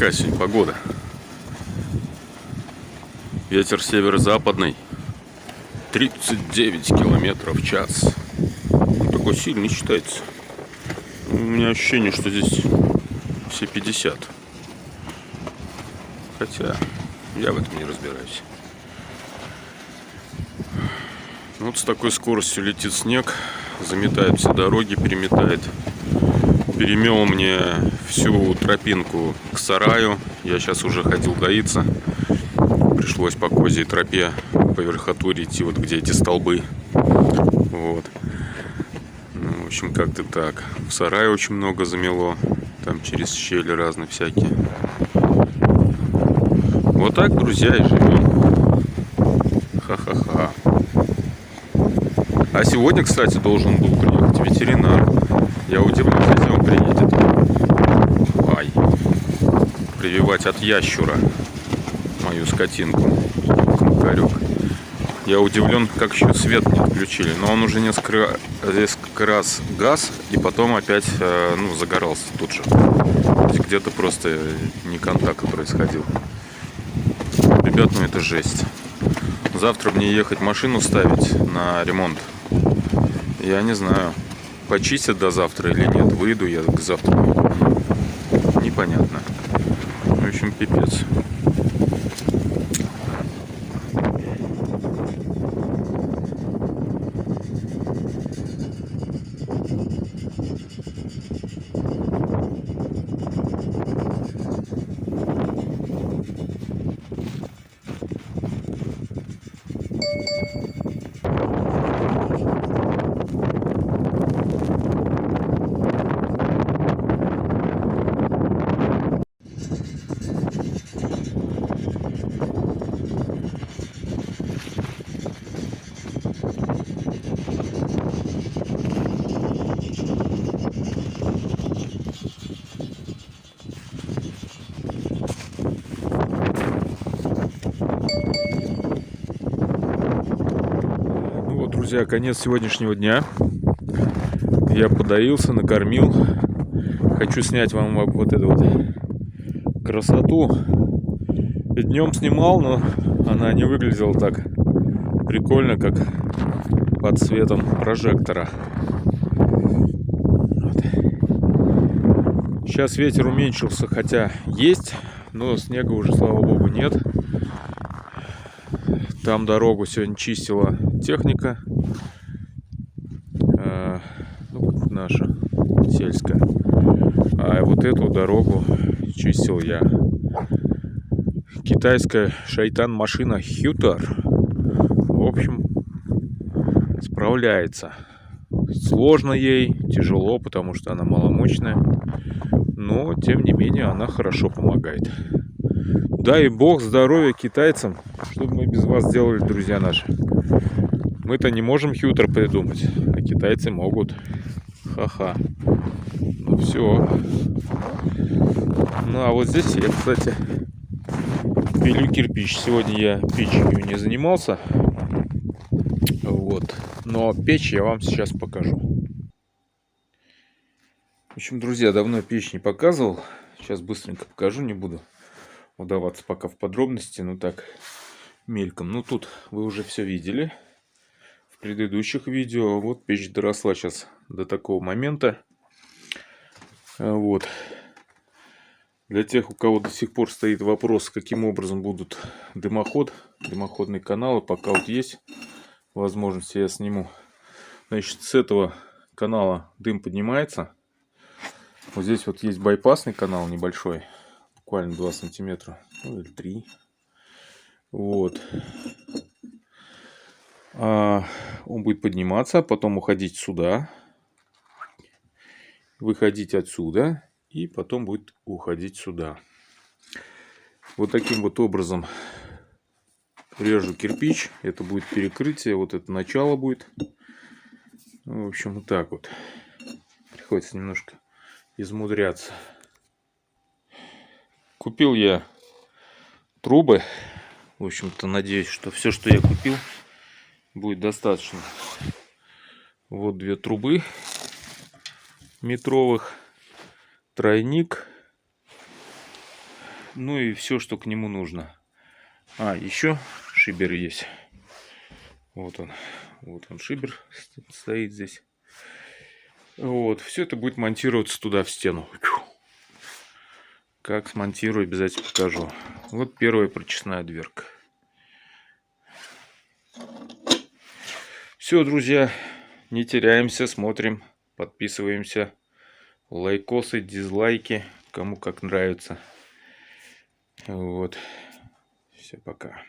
какая сегодня погода. Ветер северо-западный, 39 километров в час. Он такой сильный считается. У меня ощущение, что здесь все 50. Хотя я в этом не разбираюсь. Вот с такой скоростью летит снег, заметает все дороги, переметает. Перемел мне всю тропинку к сараю. Я сейчас уже ходил доиться. Пришлось по козьей тропе по верхотуре идти, вот где эти столбы. Вот. Ну, в общем, как-то так. В сарае очень много замело. Там через щели разные всякие. Вот так, друзья, и живем. Ха-ха-ха. А сегодня, кстати, должен был приехать ветеринар. Я удивлюсь, если он приедет. Ай. Прививать от ящура мою скотинку. Макарек. Я удивлен, как еще свет не отключили. Но он уже несколько раз гас и потом опять загорался тут же. Где-то просто не контакт происходил. Ребят, ну это жесть. Завтра мне ехать машину ставить на ремонт. Я не знаю, почистят до завтра или нет. Выйду я к завтра. Непонятно. В общем, пипец. Друзья, конец сегодняшнего дня. Я подоился, накормил. Хочу снять вам вот эту вот красоту. Днем снимал, но она не выглядела так прикольно, как под светом прожектора. Вот. Сейчас ветер уменьшился, хотя есть, но снега уже, слава богу, нет. Там дорогу сегодня чистила техника. Наша сельская. А вот эту дорогу чистил я. Китайская шайтан-машина Хьютер. В общем, справляется. Сложно ей, тяжело, потому что она маломощная. Но, тем не менее, она хорошо помогает. Дай бог здоровья китайцам. Что бы мы без вас сделали, друзья наши? Мы-то не можем Хьютер придумать, а китайцы могут. Ха-ха. Ну все. Ну а вот здесь я, кстати, пилю кирпич. Сегодня я печью не занимался. Вот. Но печь я вам сейчас покажу. В общем, друзья, давно печь не показывал. Сейчас быстренько покажу, не буду вдаваться пока в подробности. Ну так, мельком. Ну тут вы уже все видели в предыдущих видео. Вот печь доросла сейчас до такого момента. Вот. Для тех, у кого до сих пор стоит вопрос, каким образом будут дымоходные каналы, пока вот есть возможность, я сниму. Значит, с этого канала дым поднимается. Вот здесь вот есть байпасный канал небольшой, буквально 2 сантиметра, ну или 3. Вот. Он будет подниматься, потом уходить сюда, выходить отсюда и потом будет уходить сюда. Вот таким вот образом режу кирпич. Это будет перекрытие, вот это начало будет. В общем, вот так вот. Приходится немножко измудряться. Купил я трубы. В общем-то, надеюсь, что все, что я купил, будет достаточно. Вот 2 трубы метровых, тройник, Ну и все, что к нему нужно. А, еще шибер есть. Вот он шибер стоит здесь. Вот, все это будет монтироваться туда в стену. Как смонтирую, обязательно покажу. Вот первая прочесная дверка. Все, друзья, не теряемся, смотрим, подписываемся. Лайкосы, дизлайки, кому как нравится. Вот. Все, пока.